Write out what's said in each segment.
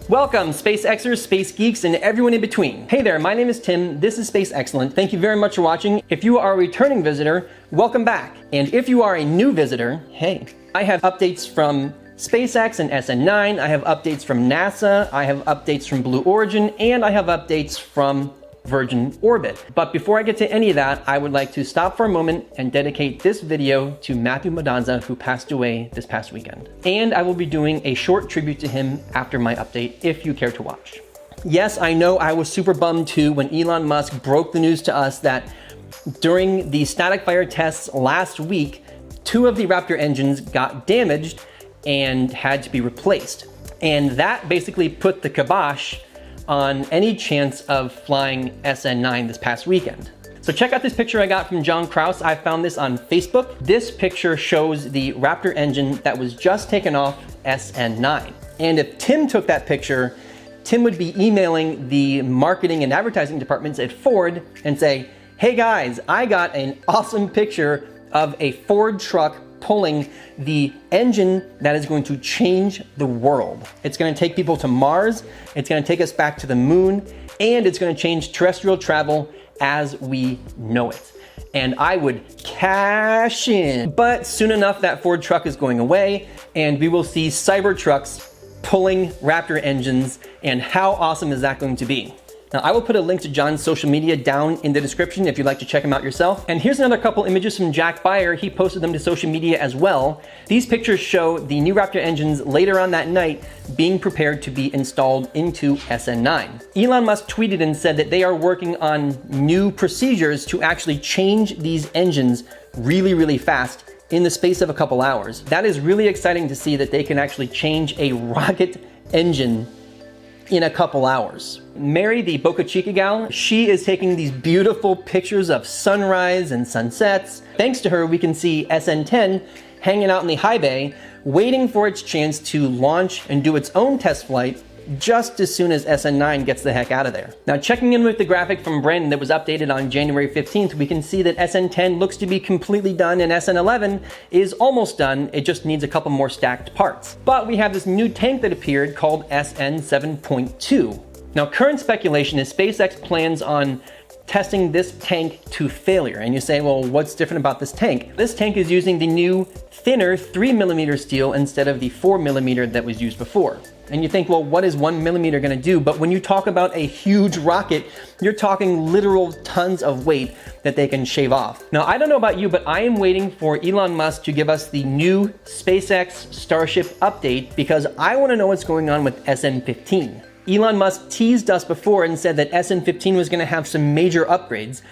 Welcome, SpaceXers, Space Geeks, and everyone in between. Hey there, my name is Tim. This is Space Excellent. Thank you very much for watching. If you are a returning visitor, welcome back. And if you are a new visitor, hey, I have updates from SpaceX and SN9, I have updates from NASA, I have updates from Blue Origin, and I have updates from Virgin Orbit. But before I get to any of that, I would like to stop for a moment and dedicate this video to Matthew Madanza, who passed away this past weekend. And I will be doing a short tribute to him after my update, if you care to watch. Yes, I know I was super bummed too when Elon Musk broke the news to us that during the static fire tests last week, 2 of the Raptor engines got damaged and had to be replaced. And that basically put the kibosh on any chance of flying SN9 this past weekend. So check out this picture I got from John Kraus. I found this on Facebook. This picture shows the Raptor engine that was just taken off SN9. And if Tim took that picture, Tim would be emailing the marketing and advertising departments at Ford and say, hey guys, I got an awesome picture of a Ford truck pulling the engine that is going to change the world. It's going to take people to Mars, it's going to take us back to the moon, and it's going to change terrestrial travel as we know it. And I would cash in. But soon enough, that Ford truck is going away, and we will see cyber trucks pulling Raptor engines, and how awesome is that going to be? Now, I will put a link to John's social media down in the description if you'd like to check him out yourself. And here's another couple images from Jack Beyer. He posted them to social media as well. These pictures show the new Raptor engines later on that night being prepared to be installed into SN9. Elon Musk tweeted and said that they are working on new procedures to actually change these engines really, really fast in the space of a couple hours. That is really exciting to see that they can actually change a rocket engine in a couple hours. Mary, the Boca Chica gal, she is taking these beautiful pictures of sunrise and sunsets. Thanks to her, we can see SN10 hanging out in the high bay, waiting for its chance to launch and do its own test flight just as soon as SN9 gets the heck out of there. Now, checking in with the graphic from Brandon that was updated on January 15th, we can see that SN10 looks to be completely done and SN11 is almost done. It just needs a couple more stacked parts. But we have this new tank that appeared called SN7.2. Now, current speculation is SpaceX plans on testing this tank to failure. And you say, well, what's different about this tank? This tank is using the new thinner 3mm steel instead of the 4mm that was used before. And you think, well, what is 1mm gonna do? But when you talk about a huge rocket, you're talking literal tons of weight that they can shave off. Now, I don't know about you, but I am waiting for Elon Musk to give us the new SpaceX Starship update because I wanna know what's going on with SN15. Elon Musk teased us before and said that SN15 was gonna have some major upgrades,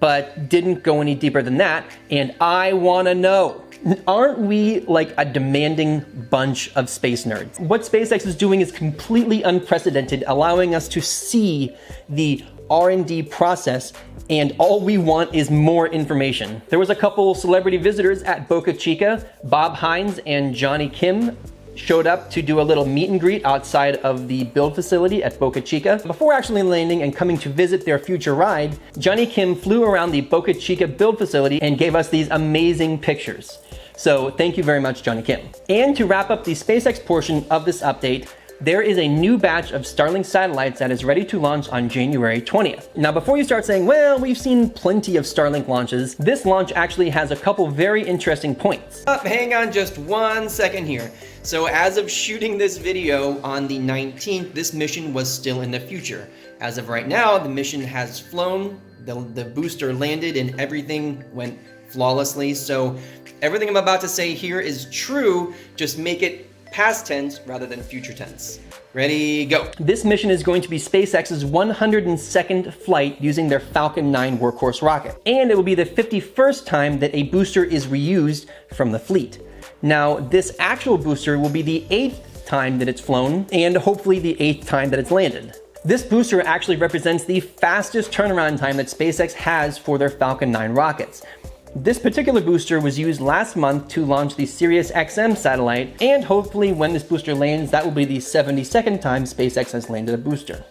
but didn't go any deeper than that, and I wanna know. Aren't we like a demanding bunch of space nerds? What SpaceX is doing is completely unprecedented, allowing us to see the R&D process, and all we want is more information. There was a couple celebrity visitors at Boca Chica. Bob Hines and Johnny Kim showed up to do a little meet and greet outside of the build facility at Boca Chica. Before actually landing and coming to visit their future ride, Johnny Kim flew around the Boca Chica build facility and gave us these amazing pictures. So thank you very much, Johnny Kim. And to wrap up the SpaceX portion of this update, there is a new batch of Starlink satellites that is ready to launch on January 20th. Now, before you start saying, well, we've seen plenty of Starlink launches, this launch actually has a couple very interesting points. Hang on just 1 second here. So as of shooting this video on the 19th, this mission was still in the future. As of right now, the mission has flown, the booster landed, and everything went flawlessly. So everything I'm about to say here is true, just make it past tense rather than future tense. Ready, go. This mission is going to be SpaceX's 102nd flight using their Falcon 9 workhorse rocket. And it will be the 51st time that a booster is reused from the fleet. Now, this actual booster will be the 8th time that it's flown, and hopefully the 8th time that it's landed. This booster actually represents the fastest turnaround time that SpaceX has for their Falcon 9 rockets. This particular booster was used last month to launch the Sirius XM satellite, and hopefully when this booster lands, that will be the 72nd time SpaceX has landed a booster.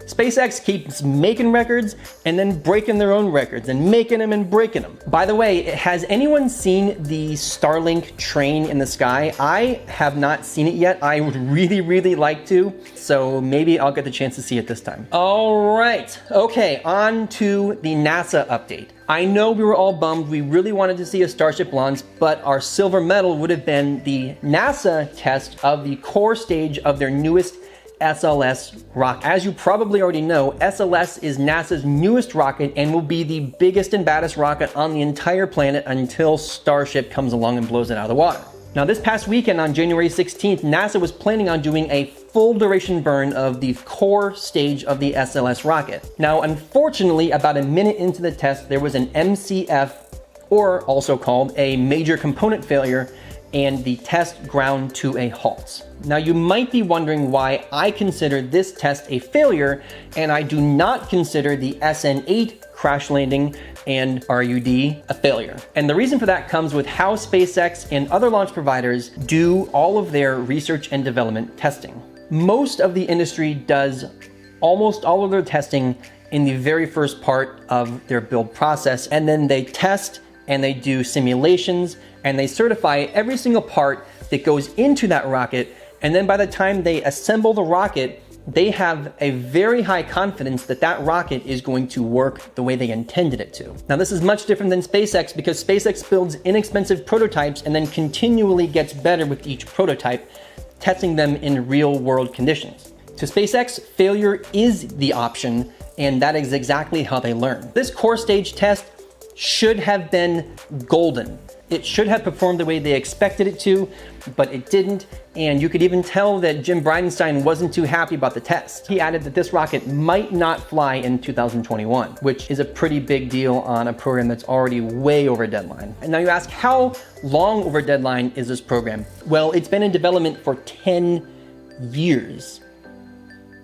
SpaceX keeps making records and then breaking their own records and making them and breaking them. By the way, has anyone seen the Starlink train in the sky? I have not seen it yet. I would really like to, so maybe I'll get the chance to see it this time. All right, okay, on to the NASA update. I know we were all bummed. We really wanted to see a Starship launch, but our silver medal would have been the NASA test of the core stage of their newest SLS rocket. As you probably already know, SLS is NASA's newest rocket and will be the biggest and baddest rocket on the entire planet until Starship comes along and blows it out of the water. Now, this past weekend on January 16th, NASA was planning on doing a full duration burn of the core stage of the SLS rocket. Now, unfortunately, about a minute into the test, there was an MCF, or also called a major component failure, and the test ground to a halt. Now, you might be wondering why I consider this test a failure, and I do not consider the SN8 crash landing and RUD a failure. And the reason for that comes with how SpaceX and other launch providers do all of their research and development testing. Most of the industry does almost all of their testing in the very first part of their build process, and then they test and they do simulations and they certify every single part that goes into that rocket. And then by the time they assemble the rocket, they have a very high confidence that that rocket is going to work the way they intended it to. Now, this is much different than SpaceX because SpaceX builds inexpensive prototypes and then continually gets better with each prototype, testing them in real world conditions. To SpaceX, failure is the option, and that is exactly how they learn. This core stage test should have been golden. It should have performed the way they expected it to, but it didn't. And you could even tell that Jim Bridenstine wasn't too happy about the test. He added that this rocket might not fly in 2021, which is a pretty big deal on a program that's already way over deadline. And now you ask, how long over deadline is this program? Well, it's been in development for 10 years.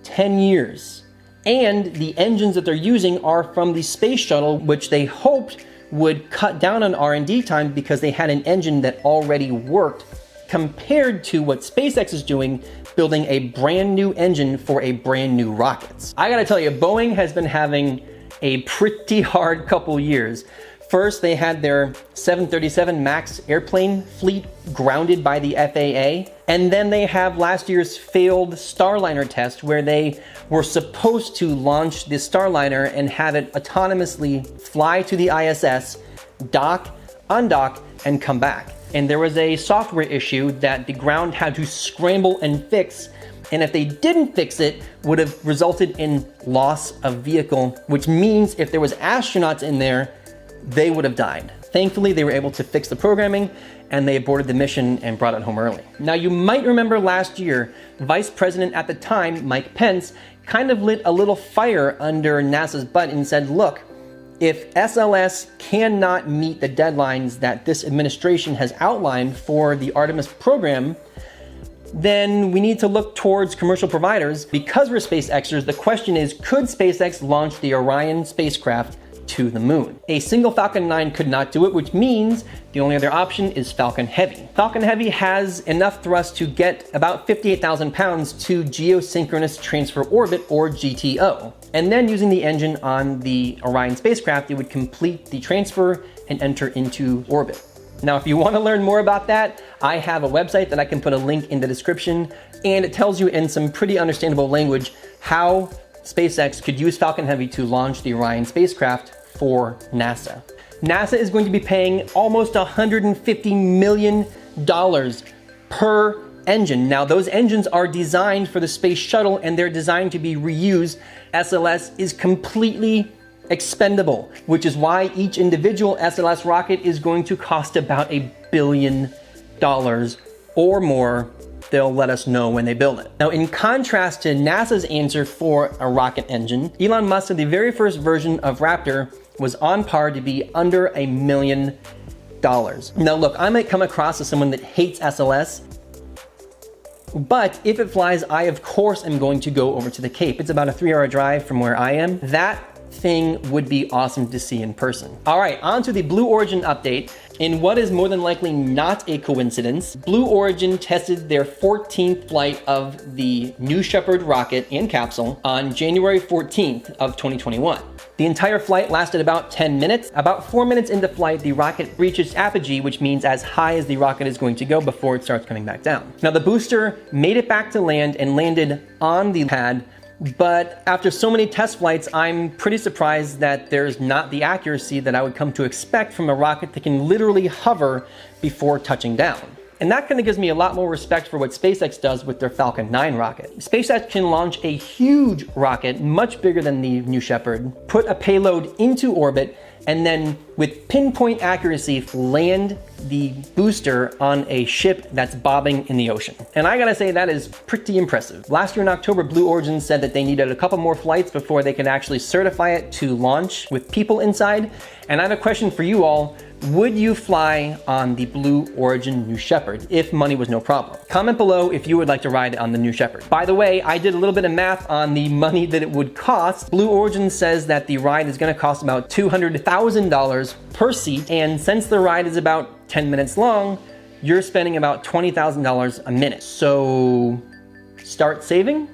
10 years. And the engines that they're using are from the space shuttle, which they hoped would cut down on R&D time because they had an engine that already worked, compared to what SpaceX is doing, building a brand new engine for a brand new rocket. I gotta tell you, Boeing has been having a pretty hard couple years. First, they had their 737 MAX airplane fleet grounded by the FAA. And then they have last year's failed Starliner test where they were supposed to launch the Starliner and have it autonomously fly to the ISS, dock, undock, and come back. And there was a software issue that the ground had to scramble and fix. And if they didn't fix it, would have resulted in loss of vehicle, which means if there was astronauts in there, they would have died. Thankfully, they were able to fix the programming and they aborted the mission and brought it home early. Now, you might remember last year, Vice President at the time, Mike Pence, kind of lit a little fire under NASA's butt and said, look, if SLS cannot meet the deadlines that this administration has outlined for the Artemis program, then we need to look towards commercial providers. Because we're SpaceXers, the question is, could SpaceX launch the Orion spacecraft to the moon? A single Falcon 9 could not do it, which means the only other option is Falcon Heavy. Falcon Heavy has enough thrust to get about 58,000 pounds to geosynchronous transfer orbit, or GTO. And then using the engine on the Orion spacecraft, it would complete the transfer and enter into orbit. Now, if you want to learn more about that, I have a website that I can put a link in the description, and it tells you in some pretty understandable language how SpaceX could use Falcon Heavy to launch the Orion spacecraft for NASA. NASA is going to be paying almost $150 million per engine. Now, those engines are designed for the space shuttle and they're designed to be reused. SLS is completely expendable, which is why each individual SLS rocket is going to cost about $1 billion or more. They'll let us know when they build it. Now, in contrast to NASA's answer for a rocket engine, Elon Musk said the very first version of Raptor was on par to be under $1 million. Now, look, I might come across as someone that hates SLS, but if it flies, I of course am going to go over to the Cape. It's about a 3-hour drive from where I am. That thing would be awesome to see in person. All right, on to the Blue Origin update. In what is more than likely not a coincidence, Blue Origin tested their 14th flight of the New Shepard rocket and capsule on January 14th of 2021. The entire flight lasted about 10 minutes. About 4 minutes into flight, the rocket reaches apogee, which means as high as the rocket is going to go before it starts coming back down. Now, the booster made it back to land and landed on the pad, but after so many test flights, I'm pretty surprised that there's not the accuracy that I would come to expect from a rocket that can literally hover before touching down. And that kind of gives me a lot more respect for what SpaceX does with their Falcon 9 rocket. SpaceX can launch a huge rocket, much bigger than the New Shepard, put a payload into orbit, and then with pinpoint accuracy land the booster on a ship that's bobbing in the ocean. And I gotta say, that is pretty impressive. Last year in October, Blue Origin said that they needed a couple more flights before they could actually certify it to launch with people inside. And I have a question for you all. Would you fly on the Blue Origin New Shepard if money was no problem? Comment below if you would like to ride on the New Shepard. By the way, I did a little bit of math on the money that it would cost. Blue Origin says that the ride is gonna cost about $200,000 per seat, and since the ride is about 10 minutes long, you're spending about $20,000 a minute. So start saving.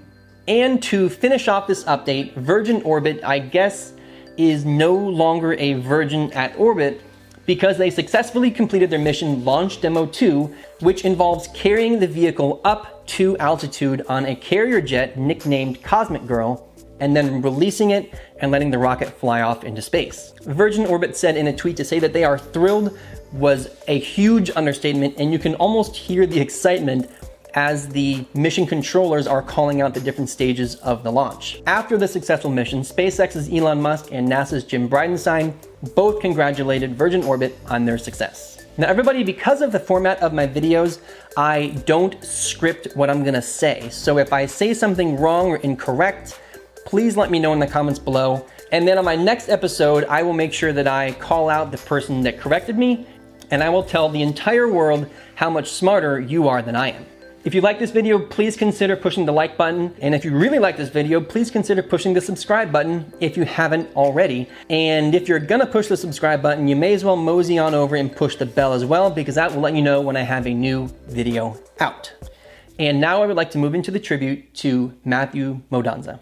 And to finish off this update, Virgin Orbit, I guess, is no longer a Virgin at orbit, because they successfully completed their mission Launch Demo 2, which involves carrying the vehicle up to altitude on a carrier jet nicknamed Cosmic Girl, and then releasing it and letting the rocket fly off into space. Virgin Orbit said in a tweet to say that they are thrilled was a huge understatement, and you can almost hear the excitement as the mission controllers are calling out the different stages of the launch. After the successful mission, SpaceX's Elon Musk and NASA's Jim Bridenstine both congratulated Virgin Orbit on their success. Now everybody, because of the format of my videos, I don't script what I'm gonna say. So if I say something wrong or incorrect, please let me know in the comments below. And then on my next episode, I will make sure that I call out the person that corrected me, and I will tell the entire world how much smarter you are than I am. If you like this video, please consider pushing the like button. And if you really like this video, please consider pushing the subscribe button if you haven't already. And if you're gonna push the subscribe button, you may as well mosey on over and push the bell as well, because that will let you know when I have a new video out. And now I would like to move into the tribute to Matthew Modanza.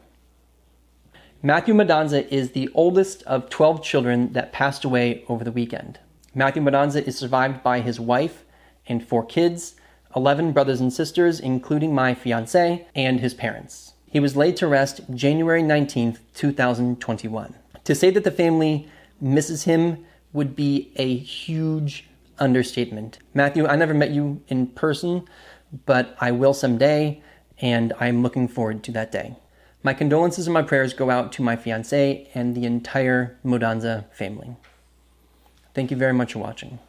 Matthew Modanza is the oldest of 12 children that passed away over the weekend. Matthew Modanza is survived by his wife and 4 kids, 11 brothers and sisters, including my fiancé and his parents. He was laid to rest January 19th, 2021. To say that the family misses him would be a huge understatement. Matthew, I never met you in person, but I will someday, and I'm looking forward to that day. My condolences and my prayers go out to my fiancé and the entire Modanza family. Thank you very much for watching.